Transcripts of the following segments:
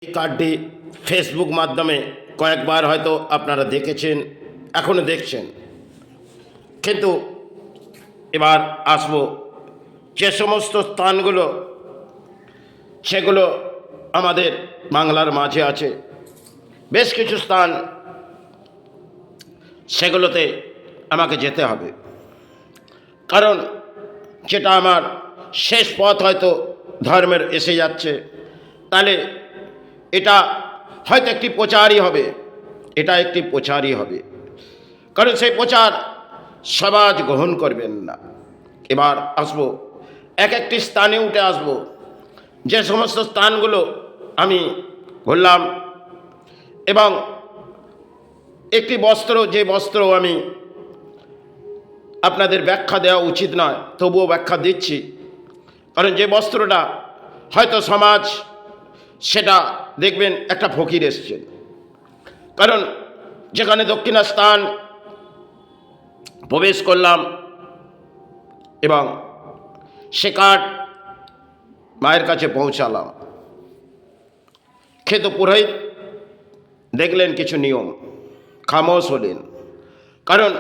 এই কার্ডটি ফেসবুক মাধ্যমে কয়েকবার হয়তো আপনারা দেখেছেন, এখনও দেখছেন, কিন্তু এবার আসব যে সমস্ত স্থানগুলো সেগুলো আমাদের বাংলার মাঝে আছে। বেশ কিছু স্থান সেগুলোতে আমাকে যেতে হবে, কারণ যেটা আমার শেষ পথ হয়তো ধর্মের এসে যাচ্ছে, তাহলে এটা হয়তো একটি প্রচারই হবে, এটা একটি প্রচারই হবে, কারণ সেই প্রচার সমাজ গ্রহণ করবেন না। এবার আসবো এক একটি স্থানে উঠে আসব, যে সমস্ত স্থানগুলো আমি ঘুরলাম, এবং একটি বস্ত্র, যে বস্ত্র আমি আপনাদের ব্যাখ্যা দেওয়া উচিত নয়, তবুও ব্যাখ্যা দিচ্ছি, কারণ যে বস্ত্রটা হয়তো সমাজ সেটা দেখবেন একটা ফকির এসছেন, কারণ যেখানে দক্ষিণা স্থান প্রবেশ করলাম এবং সে কাঠ মায়ের কাছে পৌঁছালাম, খেত পুরোহিত দেখলেন কিছু নিয়ম, খামোশ হলেন, কারণ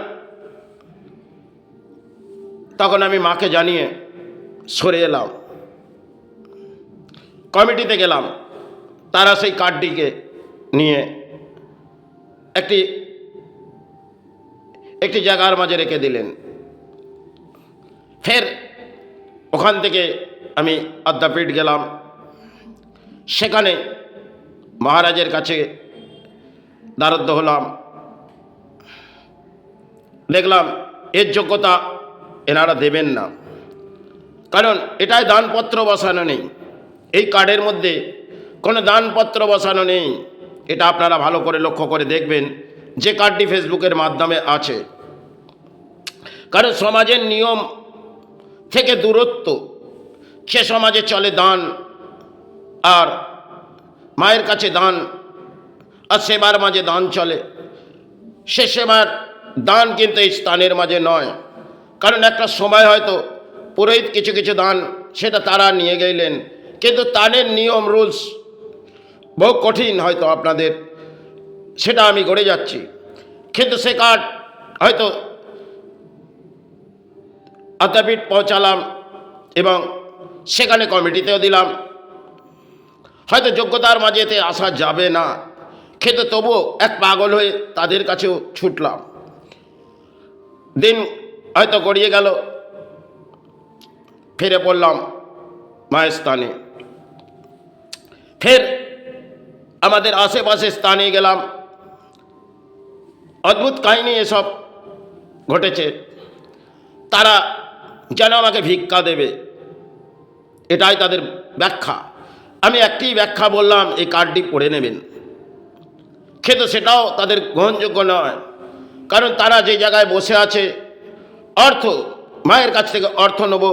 তখন আমি মাকে জানিয়ে সরে এলাম, কমিটিতে গেলাম, তারা সেই কার্ডটিকে নিয়ে একটি জায়গার মাঝে রেখে দিলেন। ফের ওখান থেকে আমি আদ্যাপীঠ গেলাম, সেখানে মহারাজের কাছে দ্বারস্থ হলাম, দেখলাম এর যোগ্যতা এনারা দেবেন না, কারণ এটাই দানপত্র বসানো নেই, এই কার্ডের মধ্যে কোনো দানপত্র বসানো নেই। এটা আপনারা ভালো করে লক্ষ্য করে দেখবেন যে কার্ডটি ফেসবুকের মাধ্যমে আছে, কারণ সমাজের নিয়ম থেকে দূরত্ব, সে সমাজে চলে দান, আর মায়ের কাছে দান আর সেবার মাঝে দান চলে, সে সেবার দান কিন্তু এই স্থানের মাঝে নয়, কারণ একটা সময় হয়তো পুরোহিত কিছু কিছু দান সেটা তারা নিয়ে গেলেন, কিন্তু দানের নিয়ম রুলস বহু কঠিন, হয়তো আপনাদের সেটা আমি গড়ে যাচ্ছি, কিন্তু সে কার্ড হয়তো আদ্যাপীঠ পৌঁছালাম এবং সেখানে কমিটিতেও দিলাম, হয়তো যোগ্যতার মাঝেতে আসা যাবে না, কিন্তু তবুও এক পাগল হয়ে তাদের কাছেও ছুটলাম। দিন হয়তো গড়িয়ে গেল, ফিরে পড়লাম মায়ের স্থানে, ফের আমাদের আশেপাশে স্থানে গেলাম, অদ্ভুত কাহিনী এসব ঘটেছে, তারা যেন আমাকে ভিক্ষা দেবে, এটাই তাদের ব্যাখ্যা। আমি একটি ব্যাখ্যা বললাম, এই কার্ডটি পড়ে নেবেন, কিন্তু সেটাও তাদের গ্রহণযোগ্য নয়, কারণ তারা যে জায়গায় বসে আছে, অর্থ মায়ের কাছ থেকে অর্থ নেব,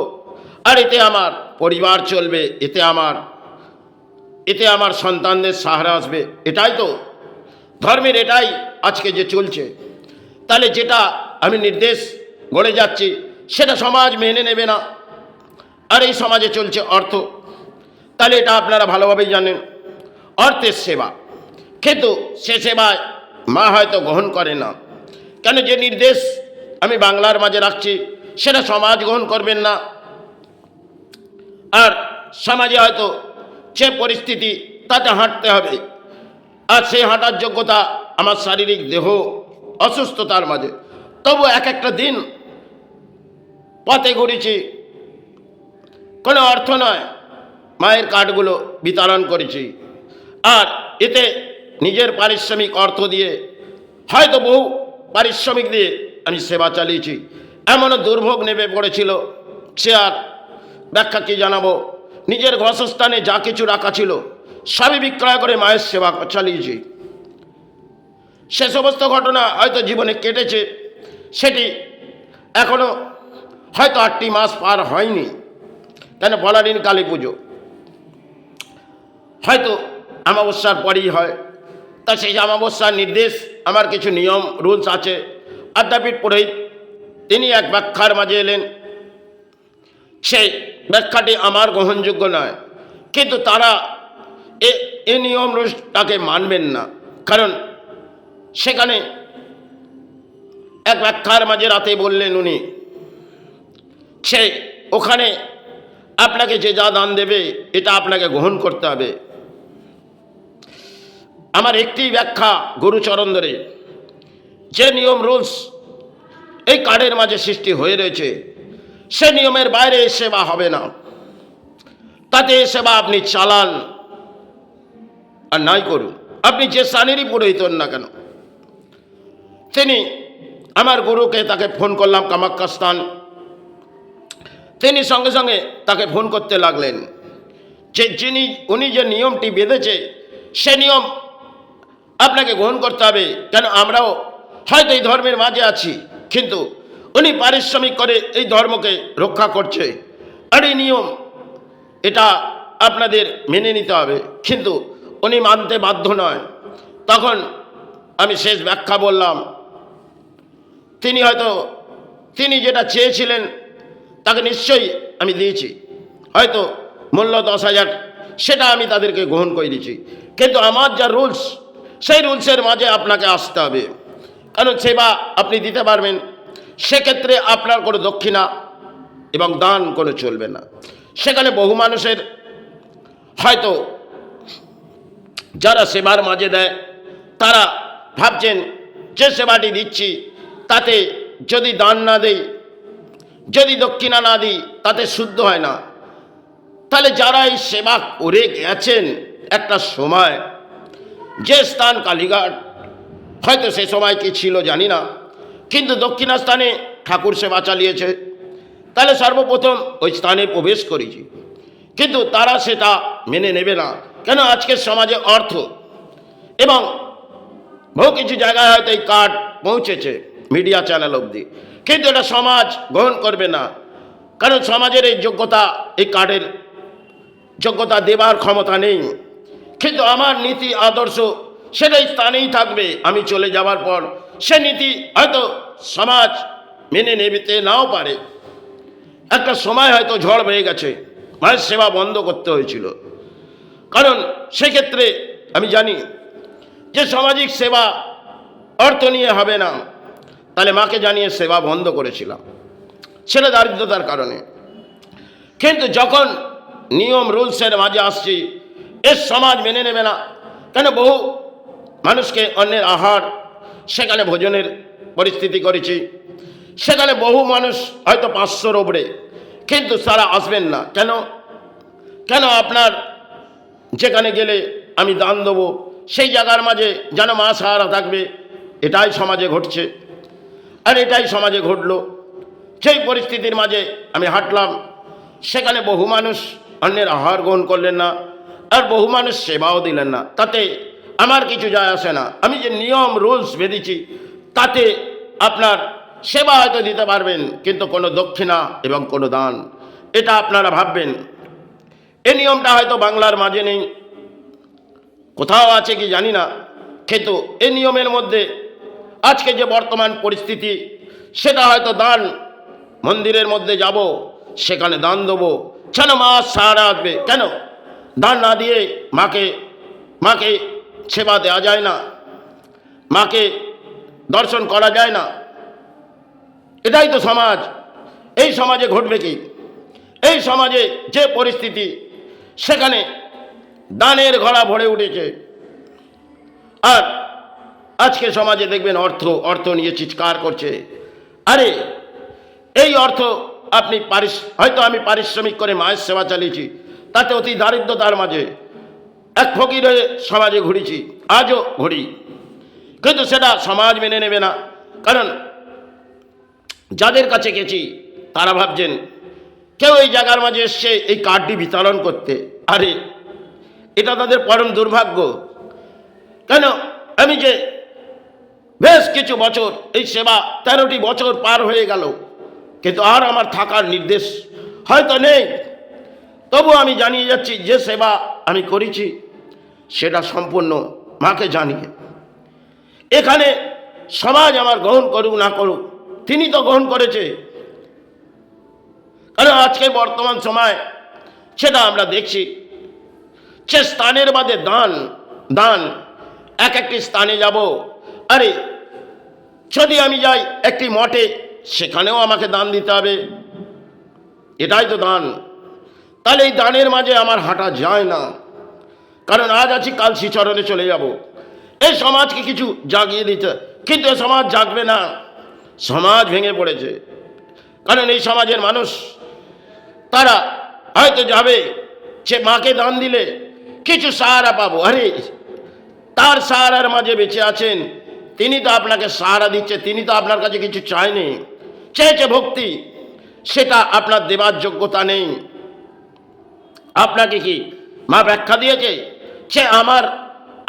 আর এতে আমার পরিবার চলবে, এতে আমার সন্তানদের সাহারা আসবে, এটাই তো ধর্মের, এটাই আজকে যে চলছে। তাহলে যেটা আমি নির্দেশ গড়ে যাচ্ছি সেটা সমাজ মেনে নেবে না, আর এই সমাজে চলছে অর্থ, তাহলে এটা আপনারা ভালোভাবেই জানেন, অর্থের সেবা, কিন্তু সে সেবায় মা হয়তো গ্রহণ করে না, কেন যে নির্দেশ আমি বাংলার মাঝে রাখছি সেটা সমাজ গ্রহণ করবেন না, আর সমাজে হয়তো যে পরিস্থিতি তাতে হাঁটতে হবে, আর সেই হাঁটার যোগ্যতা আমার শারীরিক দেহ অসুস্থতার মাঝে, তবু এক একটা দিন পথে ঘুরেছি, কোনো অর্থ নয়, মায়ের কার্ডগুলো বিতরণ করেছি, আর এতে নিজের পারিশ্রমিক অর্থ দিয়ে, হয়তো বহু পারিশ্রমিক দিয়ে আমি সেবা চালিয়েছি। এমনও দুর্ভোগ নেমে পড়েছিল, সে আর ব্যাখ্যা কি জানাবো, নিজের বাসস্থানে যা কিছু রাখা ছিল সবই বিক্রয় করে মায়ের সেবা চালিয়েছি। সে সমস্ত ঘটনা হয়তো জীবনে কেটেছে, সেটি এখনো হয়তো 8টি মাস পার হয়নি, কেন পলাদিন কালী পুজো হয়তো অমাবস্যার পরেই হয়, তা সেই অমাবস্যার নির্দেশ আমার কিছু নিয়ম রুলস আছে। আদ্যাপীঠ পুরোহিত তিনি এক ব্যাখ্যার মাঝে এলেন, সেই ব্যাখ্যাটি আমার গ্রহণযোগ্য নয়, কিন্তু তারা এই নিয়মটাকে মানবেন না, কারণ সেখানে এক ব্যাখ্যার মাঝে রাতে বললেন উনি, সে ওখানে আপনাকে যে যা দান দেবে এটা আপনাকে গ্রহণ করতে হবে। আমার একটি ব্যাখ্যা গুরুচরণ ধরে, যে নিয়ম রুলস এই কার্ডের মাঝে সৃষ্টি হয়ে রয়েছে, সে নিয়মের বাইরে সেবা হবে না। তাতে সেবা আপনি চালান আর নাই করুন, আপনি যে স্থানেরই পুরোহিত হন না কেন। তিনি আমার গুরুকে তাকে ফোন করলাম কামাখ্যা স্থান, তিনি সঙ্গে সঙ্গে তাকে ফোন করতে লাগলেন যে উনি যে নিয়মটি বেঁধেছে সে নিয়ম আপনাকে গ্রহণ করতে হবে। কেন আমরাও হয়তো এই ধর্মের মাঝে আছি, কিন্তু উনি পারিশ্রমিক করে এই ধর্মকে রক্ষা করছে, আর এই নিয়ম এটা আপনাদের মেনে নিতে হবে। কিন্তু উনি মানতে বাধ্য নয়। তখন আমি শেষ ব্যাখ্যা বললাম, তিনি যেটা চেয়েছিলেন তাকে নিশ্চয়ই আমি দিয়েছি, হয়তো মূল্য 10,000 সেটা আমি তাদেরকে গ্রহণ করে দিয়েছি, কিন্তু আমার যা রুলস সেই রুলসের মাঝে আপনাকে আসতে হবে। কারণ সেবা আপনি দিতে পারবেন, সেক্ষেত্রে আপনার কোনো দক্ষিণা এবং দান কোনো চলবে না। সেখানে বহু মানুষের হয়তো যারা সেবার মাঝে দেয় তারা ভাবছেন যে সেবাটি দিচ্ছি তাতে যদি দান না দেই, যদি দক্ষিণা না দিই তাতে শুদ্ধ হয় না। তাহলে যারা এই সেবা করে গেছেন একটা সময়, যে স্থান কালীঘাট, হয়তো সে সময় কি ছিল জানি না, কিন্তু দক্ষিণা স্থানে ঠাকুর সেবা চালিয়েছে, তাহলে সর্বপ্রথম ওই স্থানে প্রবেশ করেছি, কিন্তু তারা সেটা মেনে নেবে না। কেন? আজকের সমাজে অর্থ এবং বহু কিছু জায়গায় হয়তো এই কার্ড পৌঁছেছে মিডিয়া চ্যানেল অবধি, কিন্তু এটা সমাজ গ্রহণ করবে না। কারণ সমাজের এই যোগ্যতা, এই কার্ডের যোগ্যতা দেবার ক্ষমতা নেই। কিন্তু আমার নীতি আদর্শ সেটাই স্থানেই থাকবে। আমি চলে যাওয়ার পর সে নীতি হয়তো সমাজ মেনে নিতে নাও পারে। একটা সময় হয়তো ঝড় হয়ে গেছে, মায়ের সেবা বন্ধ করতে হয়েছিল, কারণ সেক্ষেত্রে আমি জানি যে সামাজিক সেবা অর্থ নিয়ে হবে না, তাহলে মাকে জানিয়ে সেবা বন্ধ করেছিলাম, সেটা দারিদ্রতার কারণে। কিন্তু যখন নিয়ম রুলসের মাঝে আসছি, এর সমাজ মেনে নেবে না। কেন? বহু মানুষকে অন্যের আহার, সেখানে ভোজনের পরিস্থিতি করেছি, সেখানে বহু মানুষ হয়তো 500-র ওপরে, কিন্তু তারা আসবেন না। কেন? কেন আপনার যেখানে গেলে আমি দান দেবো সেই জায়গার মাঝে যেন মা সাহারা থাকবে, এটাই সমাজে ঘটছে, আর এটাই সমাজে ঘটলো। সেই পরিস্থিতির মাঝে আমি হাঁটলাম, সেখানে বহু মানুষ অন্যের আহার গ্রহণ করলেন না, আর বহু মানুষ সেবাও দিলেন না। তাতে আমার কিছু যায় আসে না। আমি যে নিয়ম রুলস বেঁধেছি তাতে আপনার সেবা হয়তো দিতে পারবেন, কিন্তু কোনো দক্ষিণা এবং কোনো দান, এটা আপনারা ভাববেন। এই নিয়মটা হয়তো বাংলার মাঝে নেই, কোথাও আছে কি জানি না, কিন্তু এই নিয়মের মধ্যে আজকে যে বর্তমান পরিস্থিতি, সেটা হয়তো দান, মন্দিরের মধ্যে যাব, সেখানে দান দেবো, যেন মা সাহারা আসবে। কেন? দান না দিয়ে মাকে সেবা দেওয়া যায় না, মাকে দর্শন করা যায় না। এটাই তো সমাজ। এই সমাজে ঘটবে কি? এই সমাজে যে পরিস্থিতি, সেখানে দানের ঘোড়া ভরে উঠেছে। আর আজকে সমাজে দেখবেন অর্থ নিয়ে চিৎকার করছে। আরে এই অর্থ আপনি হয়তো আমি পারিশ্রমিক করে মায়ের সেবা চালিয়েছি, তাতে অতি দারিদ্রতার মাঝে এক ফকির হয়ে সমাজে ঘুরেছি, আজও ঘুরি, কিন্তু সেটা সমাজ মেনে নেবে না। কারণ যাদের কাছে গেছি তারা ভাবছেন কেউ এই জায়গার মাঝে এসছে এই কার্ডটি বিতরণ করতে। আরে এটা তাদের পরম দুর্ভাগ্য। কেন? আমি যে বেশ কিছু বছর এই সেবা, 13টি বছর পার হয়ে গেল, কিন্তু আর আমার থাকার নির্দেশ হয়তো নেই, তবু আমি জানিয়ে যাচ্ছি যে সেবা আমি করেছি সেটা সম্পূর্ণ মাকে জানিয়ে। এখানে সমাজ আমার গ্রহণ করুক না করুক, তিনি তো গ্রহণ করেছে। কারণ আজকে বর্তমান সময় সেটা আমরা দেখছি, সে স্থানের বাদে দান দান এক একটি স্থানে যাব। আরে যদি আমি যাই একটি মঠে, সেখানেও আমাকে দান দিতে হবে, এটাই তো দান। তাহলে এই দানের মাঝে আমার হাঁটা যায় না, কারণ আজ আছি কাল শ্রীচরণে চলে যাব। এই সমাজকে কিছু জাগিয়ে দিতে, কিন্তু এই সমাজ জাগবে না, সমাজ ভেঙে পড়েছে। কারণ এই সমাজের মানুষ তারা হয়তো যাবে, সে মাকে দান দিলে কিছু সাহারা পাবো। আরে তার সাহারার মাঝে বেঁচে আছেন, তিনি তো আপনাকে সাহারা দিচ্ছে, তিনি তো আপনার কাছে কিছু চায়নি, চেয়েছে ভক্তি, সেটা আপনার দেবার যোগ্যতা নেই। আপনাকে কি মা ব্যাখ্যা দিয়েছে সে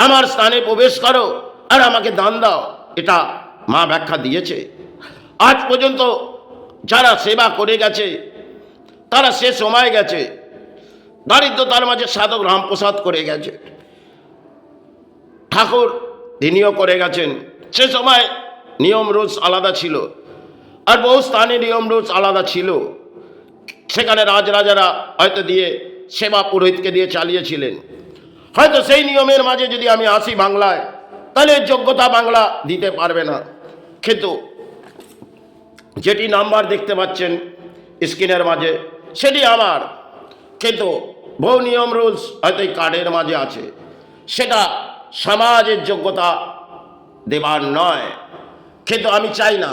আমার স্থানে প্রবেশ করো আর আমাকে দান দাও? এটা মা ব্যাখ্যা দিয়েছে? আজ পর্যন্ত যারা সেবা করে গেছে তারা সে সময় গেছে, দারিদ্রতার মাঝে সাধক রামপ্রসাদ করে গেছে, ঠাকুর তিনিও করে গেছেন। সে সময় নিয়ম রুলস আলাদা ছিল, আর বহু স্থানে নিয়ম রুলস আলাদা ছিল। সেখানে রাজরাজারা হয়তো দিয়ে সেবা পুরোহিতকে দিয়ে চালিয়েছিলেন। হয়তো সেই নিয়মের মাঝে যদি আমি আসি বাংলায়, তাহলে যোগ্যতা বাংলা দিতে পারবে না। কিন্তু যেটি নাম্বার দেখতে পাচ্ছেন স্ক্রিনের মাঝে, সেটি আমার। কিন্তু বহু নিয়ম রুলস হয়তো এই কার্ডের মাঝে আছে, সেটা সমাজের যোগ্যতা দেবার নয়। কিন্তু আমি চাই না,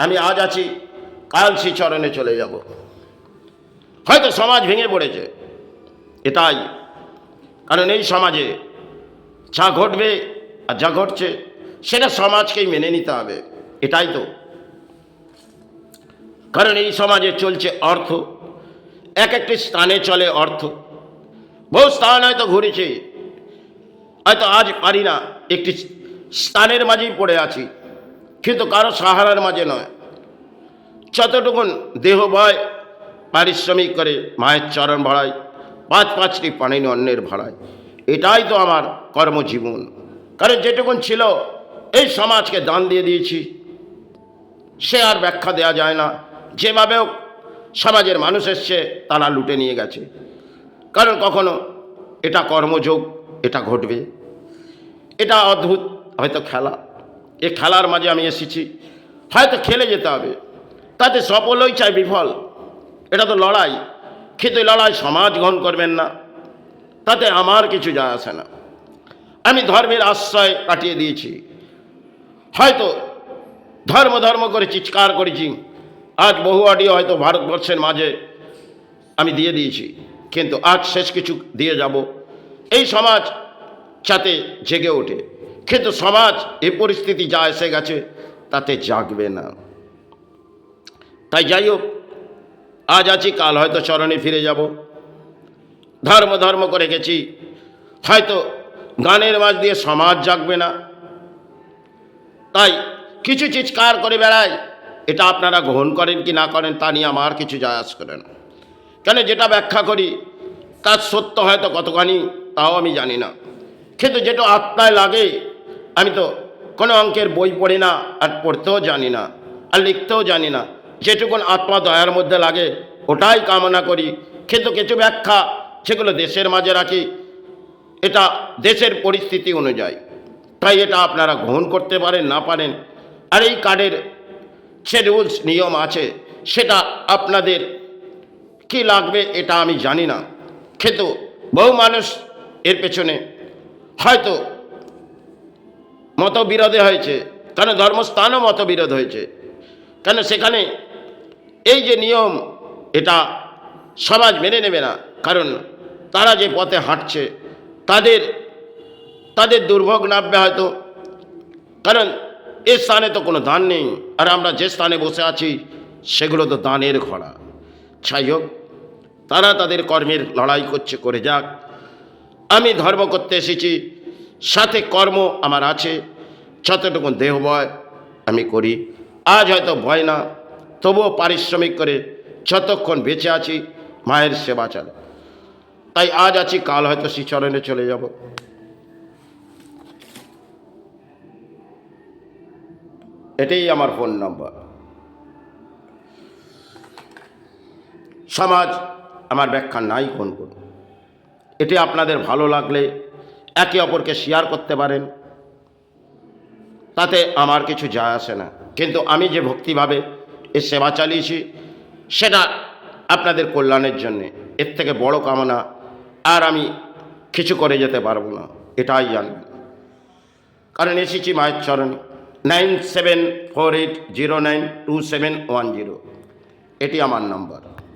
আমি আজ আছি কাল শ্রীচরণে চলে যাব। হয়তো সমাজ ভেঙে পড়েছে, এটাই কারণ এই সমাজে যা ঘটবে আর যা ঘটছে সেটা সমাজকেই মেনে নিতে হবে, এটাই তো। কারণ এই সমাজে চলছে অর্থ, এক একটি স্থানে চলে অর্থ। বহু স্থান হয়তো ঘুরেছে, হয়তো আজ পারি না, একটি স্থানের মাঝেই পড়ে আছি, কিন্তু কারো সাহারার মাঝে নয়। যতটুকুন দেহ বয় পারিশ্রমিক করে মায়ের চরণ ভাড়ায়, পাঁচটি পানিনি অন্যের ভাড়ায়, এটাই তো আমার কর্মজীবন। কারণ যেটুকুন ছিল এই সমাজকে দান দিয়ে দিয়েছি, সে আর ব্যাখ্যা দেওয়া যায় না। যেভাবেও সমাজের মানুষ এসছে তারা লুটে নিয়ে গেছে। কারণ কখনো এটা কর্মযোগ, এটা ঘটবে, এটা অদ্ভুত হয়তো খেলা। এই খেলার মাঝে আমি এসেছি, হয়তো খেলে যেতে হবে, তাতে সফলই চাই বিফল, এটা তো লড়াই। কিন্তু লড়াই সমাজ গ্রহণ করবেন না, তাতে আমার কিছু যায় আসে না। আমি ধর্মের আশ্রয় কাটিয়ে দিয়েছি, হয়তো ধর্ম করে চিৎকার করেছি। আজ বহু অডিও হয়তো ভারতবর্ষের মাঝে আমি দিয়ে দিয়েছি, কিন্তু আজ শেষ কিছু দিয়ে যাব এই সমাজ যাতে জেগে ওঠে। কিন্তু সমাজ এই পরিস্থিতি যা এসে গেছে তাতে জাগবে না। তাই যাই হোক, আজ আছি কাল হয়তো চরণে ফিরে যাব। ধর্ম করে গেছি, হয়তো গানের মাঝ দিয়ে সমাজ জাগবে না। তাই কিছু চিৎকার করে বেড়ায়, এটা আপনারা গ্রহণ করেন কি না করেন তা নিয়ে আমার কিছু যায় আস করে না। কেন যেটা ব্যাখ্যা করি তার সত্য হয়তো কতখানি তাও আমি জানি না, কিন্তু যেটা আত্মায় লাগে, আমি তো কোনো অঙ্কের বই পড়ি না, আর পড়তেও জানি না, আর লিখতেও জানি না। যেটুকুন আত্মা দয়ার মধ্যে লাগে ওটাই কামনা করি। কিন্তু কিছু ব্যাখ্যা সেগুলো দেশের মাঝে রাখি, এটা দেশের পরিস্থিতি অনুযায়ী। তাই এটা আপনারা গ্রহণ করতে পারেন না পারেন, আর এই কার্ডের যে রুলস নিয়ম আছে সেটা আপনাদের কি লাগবে এটা আমি জানি না। কিন্তু বহু মানুষ এর পেছনে হয়তো মতবিরোধে হয়েছে, কেন ধর্মস্থানও মতবিরোধ হয়েছে। কেন সেখানে এই যে নিয়ম এটা সমাজ মেনে নেবে না, কারণ তারা যে পথে হাঁটছে তাদের দুর্ভোগ নামবে হয়তো। কারণ এ স্থানে তো কোনো দান নেই, আর আমরা যে স্থানে বসে আছি সেগুলো তো দানের ঘোড়া। যাই হোক, তারা তাদের কর্মের লড়াই করছে, করে যাক। আমি ধর্ম করতে এসেছি, সাথে কর্ম আমার আছে, যতটুকু দেহ ভয় আমি করি। আজ হয়তো ভয় না, তবুও পারিশ্রমিক করে যতক্ষণ বেঁচে আছি মায়ের সেবা চালে। তাই আজ আছি কাল হয়তো শ্রীচরণে চলে যাব। এটাই আমার ফোন নাম্বার। সমাজ আমার ব্যাখ্যা নাই কোন এটি আপনাদের ভালো লাগলে একে অপরকে শেয়ার করতে পারেন, তাতে আমার কিছু যায় আসে না। কিন্তু আমি যে ভক্তিভাবে এ সেবা চালিয়েছি সেটা আপনাদের কল্যাণের জন্যে, এর থেকে বড় কামনা আর আমি কিছু করে যেতে পারবো না, এটাই জানবেন। কারণ এসেছি মায়ের চরণে। 9748092710 এটি আমার নাম্বার।